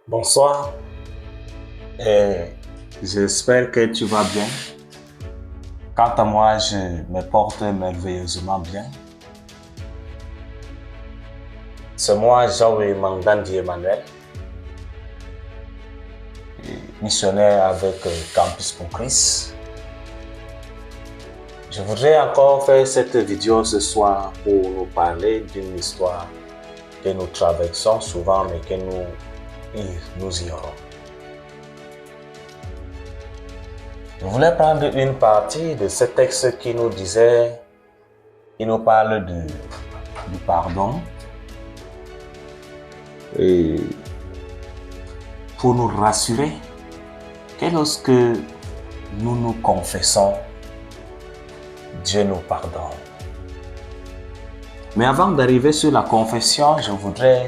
Bonsoir et j'espère que tu vas bien. Quant à moi, je me porte merveilleusement bien. C'est moi, Jean-Louis Mangandi Emmanuel, missionnaire avec Campus pour Christ. Je voudrais encore faire cette vidéo ce soir pour nous parler d'une histoire que nous traversons souvent mais que nous ignorons. Je voulais prendre une partie de ce texte qui nous parle du pardon et pour nous rassurer que lorsque nous nous confessons, Dieu nous pardonne. Mais avant d'arriver sur la confession, je voudrais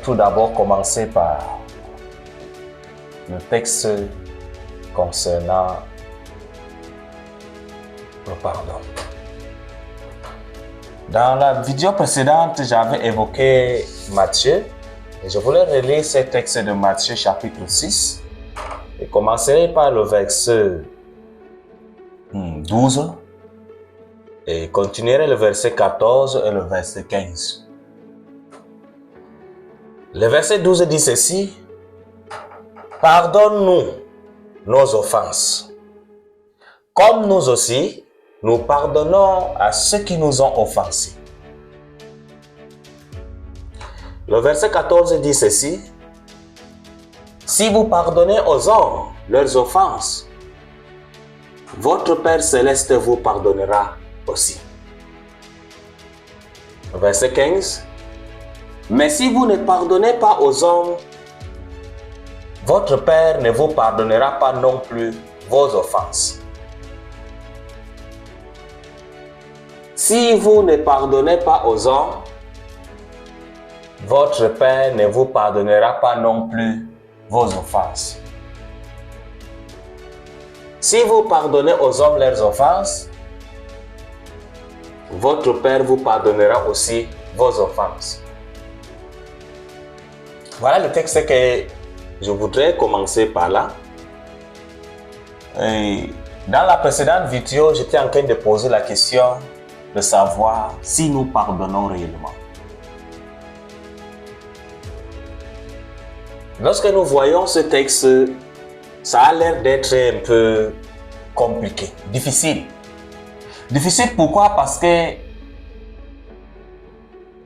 tout d'abord commencer par le texte concernant le pardon. Dans la vidéo précédente, j'avais évoqué Matthieu et je voulais relire ce texte de Matthieu chapitre 6 et commencer par le verset 12 et continuerai le verset 14 et le verset 15. Le verset 12 dit ceci: pardonne-nous nos offenses, comme nous aussi, nous pardonnons à ceux qui nous ont offensés. Le verset 14 dit ceci: si vous pardonnez aux hommes leurs offenses, votre Père Céleste vous pardonnera aussi. Verset 15: mais si vous ne pardonnez pas aux hommes, votre Père ne vous pardonnera pas non plus vos offenses. Si vous ne pardonnez pas aux hommes, votre Père ne vous pardonnera pas non plus vos offenses. Si vous pardonnez aux hommes leurs offenses, votre Père vous pardonnera aussi vos offenses. Voilà le texte que je voudrais commencer par là. Et dans la précédente vidéo, j'étais en train de poser la question de savoir si nous pardonnons réellement. Lorsque nous voyons ce texte, ça a l'air d'être un peu compliqué, difficile. Difficile pourquoi? Parce que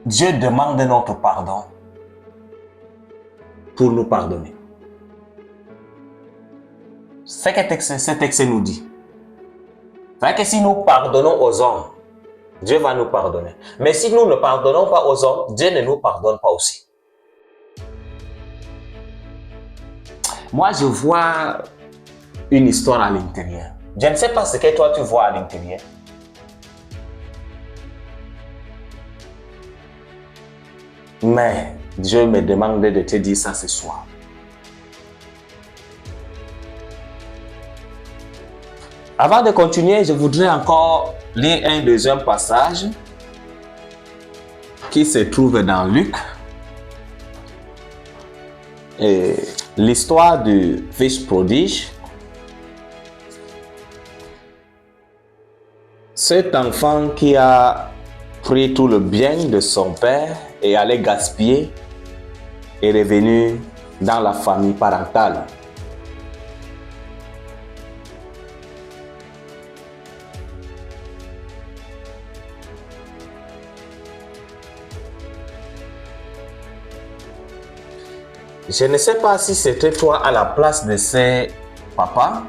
Dieu demande notre pardon pour nous pardonner. C'est ce que ce texte nous dit. C'est que si nous pardonnons aux hommes, Dieu va nous pardonner. Mais si nous ne pardonnons pas aux hommes, Dieu ne nous pardonne pas aussi. Moi, je vois une histoire à l'intérieur. Je ne sais pas ce que toi tu vois à l'intérieur. Mais Dieu me demande de te dire ça ce soir. Avant de continuer, je voudrais encore lire un deuxième passage qui se trouve dans Luc. L'histoire du fils prodige. Cet enfant qui a pris tout le bien de son père et allait gaspiller est revenu dans la famille parentale. Je ne sais pas si c'était toi à la place de ces papas.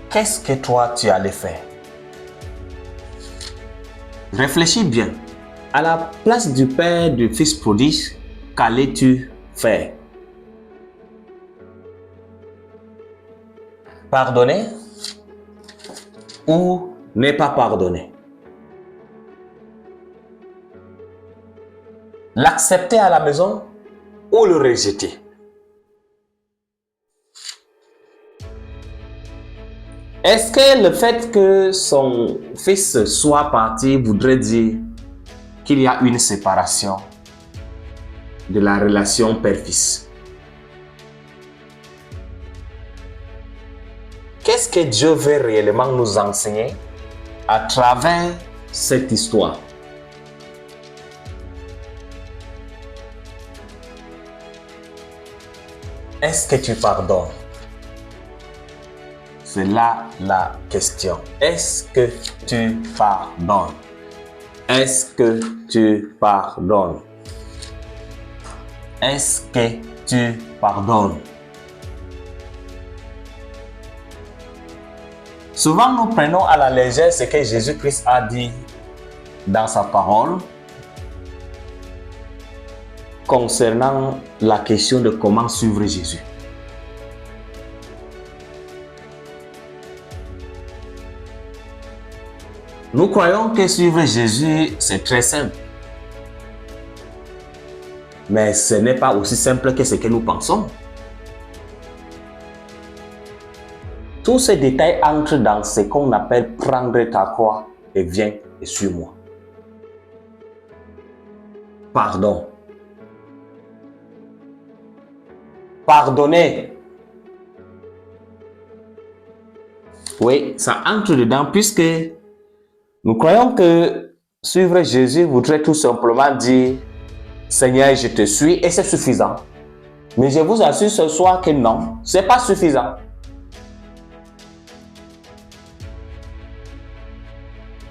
Qu'est-ce que toi tu allais faire? Réfléchis bien. À la place du père du fils prodige, qu'allais-tu faire? Pardonner ou ne pas pardonner? L'accepter à la maison ou le rejeter? Est-ce que le fait que son fils soit parti voudrait dire qu'il y a une séparation de la relation père-fils. Qu'est-ce que Dieu veut réellement nous enseigner à travers cette histoire? Est-ce que tu pardonnes? C'est là la question. Est-ce que tu pardonnes? Est-ce que tu pardonnes? Est-ce que tu pardonnes? Souvent, nous prenons à la légère ce que Jésus-Christ a dit dans sa parole concernant la question de comment suivre Jésus. Nous croyons que suivre Jésus, c'est très simple. Mais ce n'est pas aussi simple que ce que nous pensons. Tous ces détails entrent dans ce qu'on appelle prendre ta croix et viens et suis-moi. Pardon. Pardonner. Oui, ça entre dedans puisque nous croyons que suivre Jésus voudrait tout simplement dire « Seigneur, je te suis » et c'est suffisant. Mais je vous assure ce soir que non, ce n'est pas suffisant.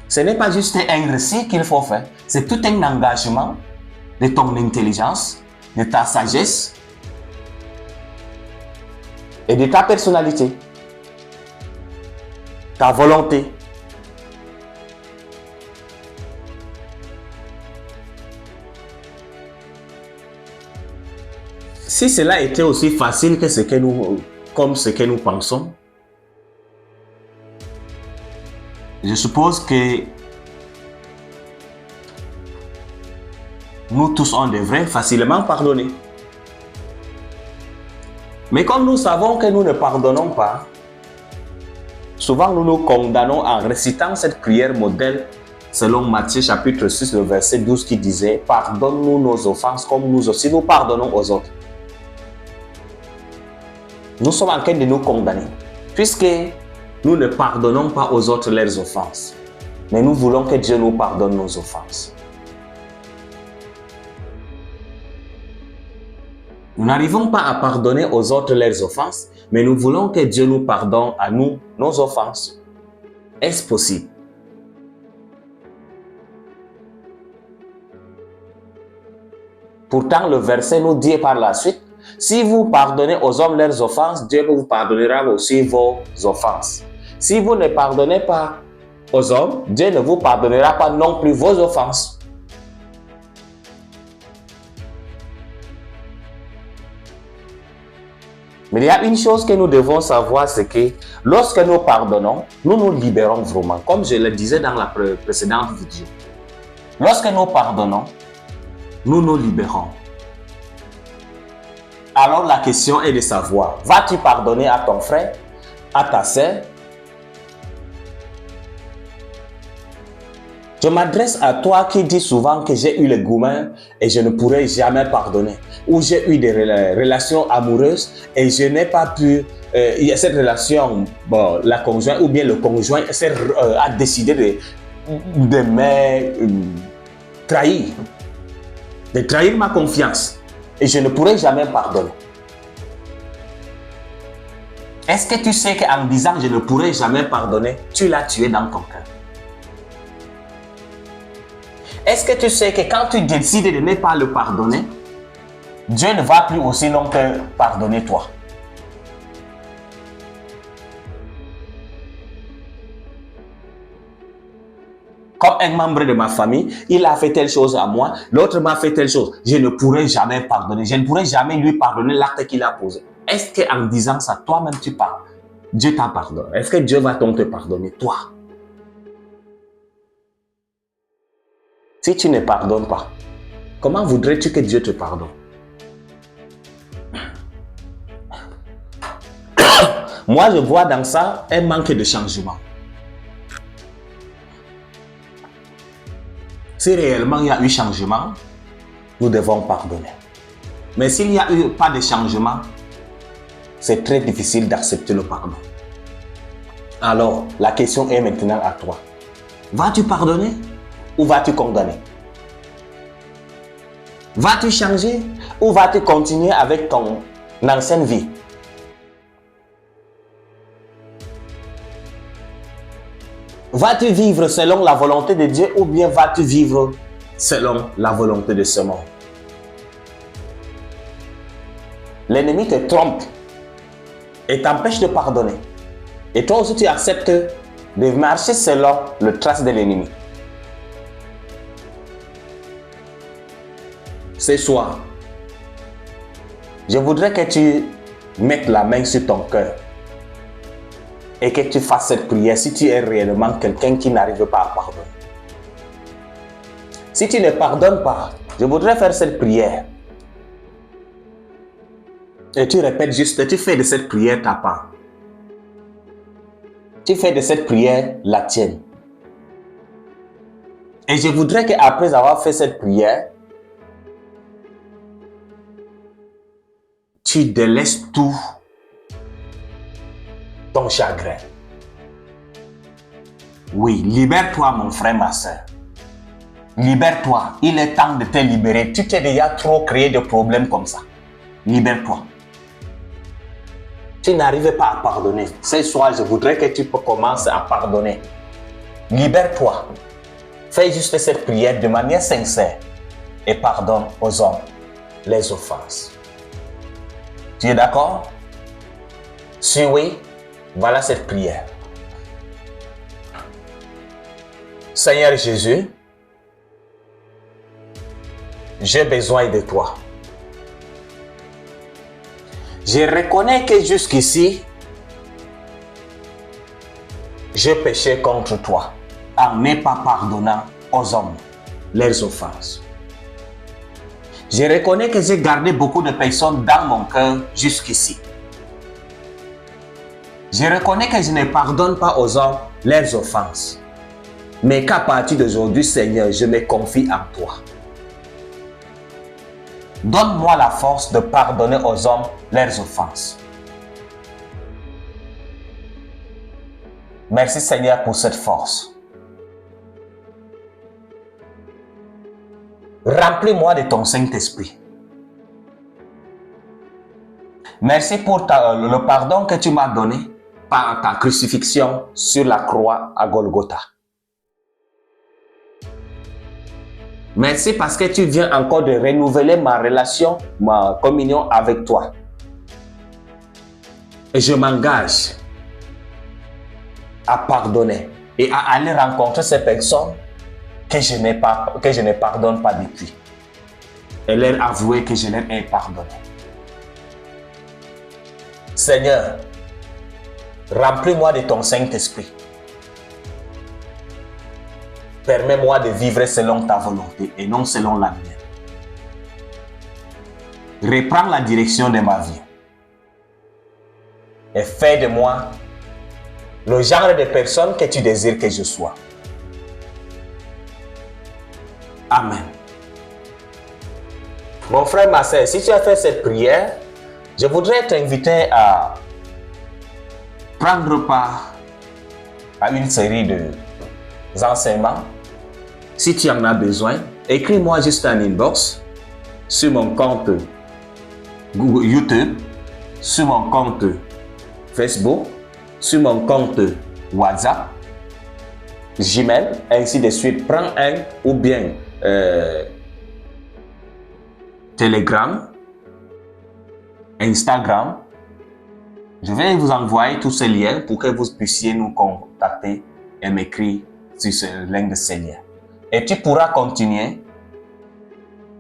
Ce n'est pas juste un récit qu'il faut faire, c'est tout un engagement de ton intelligence, de ta sagesse et de ta personnalité, ta volonté. Si cela était aussi facile que ce que nous pensons, je suppose que nous tous, on devrait facilement pardonner. Mais comme nous savons que nous ne pardonnons pas, souvent nous nous condamnons en récitant cette prière modèle selon Matthieu chapitre 6, le verset 12 qui disait « Pardonne-nous nos offenses comme nous aussi nous pardonnons aux autres ». Nous sommes en train de nous condamner, puisque nous ne pardonnons pas aux autres leurs offenses, mais nous voulons que Dieu nous pardonne nos offenses. Nous n'arrivons pas à pardonner aux autres leurs offenses, mais nous voulons que Dieu nous pardonne à nous nos offenses. Est-ce possible? Pourtant, le verset nous dit par la suite, si vous pardonnez aux hommes leurs offenses, Dieu vous pardonnera aussi vos offenses. Si vous ne pardonnez pas aux hommes, Dieu ne vous pardonnera pas non plus vos offenses. Mais il y a une chose que nous devons savoir, c'est que lorsque nous pardonnons, nous nous libérons vraiment, comme je le disais dans la précédente vidéo. Lorsque nous pardonnons, nous nous libérons. Alors la question est de savoir, vas-tu pardonner à ton frère, à ta sœur? Je m'adresse à toi qui dis souvent que j'ai eu le gourmand et je ne pourrai jamais pardonner. Ou j'ai eu des relations amoureuses et je n'ai pas pu, cette relation, bon, la conjointe ou bien le conjoint a décidé de me trahir, de trahir ma confiance. Et je ne pourrai jamais pardonner. Est-ce que tu sais qu'en disant je ne pourrai jamais pardonner, tu l'as tué dans ton cœur? Est-ce que tu sais que quand tu décides de ne pas le pardonner, Dieu ne va plus aussi non te pardonner toi? Comme un membre de ma famille, il a fait telle chose à moi, l'autre m'a fait telle chose. Je ne pourrai jamais pardonner. Je ne pourrai jamais lui pardonner l'acte qu'il a posé. Est-ce qu'en disant ça, toi-même tu parles? Dieu t'a pardonné. Est-ce que Dieu va donc te pardonner, toi? Si tu ne pardonnes pas, comment voudrais-tu que Dieu te pardonne? Moi, je vois dans ça un manque de changement. Si réellement il y a eu changement, nous devons pardonner. Mais s'il n'y a eu pas de changement, c'est très difficile d'accepter le pardon. Alors, la question est maintenant à toi. Vas-tu pardonner ou vas-tu condamner? Vas-tu changer ou vas-tu continuer avec ton ancienne vie? Vas-tu vivre selon la volonté de Dieu ou bien vas-tu vivre selon la volonté de ce monde? L'ennemi te trompe et t'empêche de pardonner. Et toi aussi tu acceptes de marcher selon le trace de l'ennemi. Ce soir, je voudrais que tu mettes la main sur ton cœur et que tu fasses cette prière si tu es réellement quelqu'un qui n'arrive pas à pardonner. Si tu ne pardonnes pas, je voudrais faire cette prière. Et tu répètes juste, tu fais de cette prière ta part. Tu fais de cette prière la tienne. Et je voudrais qu'après avoir fait cette prière, tu délaisses tout ton chagrin. Oui, libère-toi mon frère, ma soeur. Libère-toi. Il est temps de te libérer. Tu t'es déjà trop créé de problèmes comme ça. Libère-toi. Tu n'arrives pas à pardonner. Ce soir, je voudrais que tu commences à pardonner. Libère-toi. Fais juste cette prière de manière sincère et pardonne aux hommes les offenses. Tu es d'accord? Si oui, voilà cette prière. Seigneur Jésus, j'ai besoin de toi. Je reconnais que jusqu'ici, j'ai péché contre toi en ne pas pardonnant aux hommes leurs offenses. Je reconnais que j'ai gardé beaucoup de personnes dans mon cœur jusqu'ici. Je reconnais que je ne pardonne pas aux hommes leurs offenses. Mais qu'à partir d'aujourd'hui, Seigneur, je me confie en toi. Donne-moi la force de pardonner aux hommes leurs offenses. Merci Seigneur pour cette force. Remplis-moi de ton Saint-Esprit. Merci pour le pardon que tu m'as donné par ta crucifixion sur la croix à Golgotha. Merci parce que tu viens encore de renouveler ma relation, ma communion avec toi. Et je m'engage à pardonner et à aller rencontrer ces personnes que je ne pardonne pas depuis. Et leur avouer que je leur ai pardonné. Seigneur, remplis-moi de ton Saint-Esprit. Permets-moi de vivre selon ta volonté et non selon la mienne. Reprends la direction de ma vie. Et fais de moi le genre de personne que tu désires que je sois. Amen. Mon frère, ma soeur, si tu as fait cette prière, je voudrais t'inviter à prendre part à une série d'enseignements. Si tu en as besoin, écris-moi juste un inbox sur mon compte YouTube, sur mon compte Facebook, sur mon compte WhatsApp, Gmail, ainsi de suite. Prends un ou bien Telegram, Instagram. Je vais vous envoyer tous ces liens pour que vous puissiez nous contacter et m'écrire sur l'un de ces liens. Et tu pourras continuer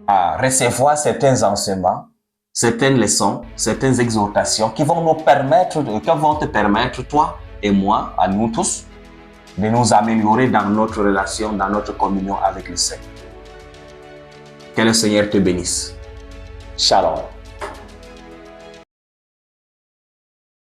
à recevoir certains enseignements, certaines leçons, certaines exhortations qui vont te permettre, toi et moi, à nous tous, de nous améliorer dans notre relation, dans notre communion avec le Seigneur. Que le Seigneur te bénisse. Shalom.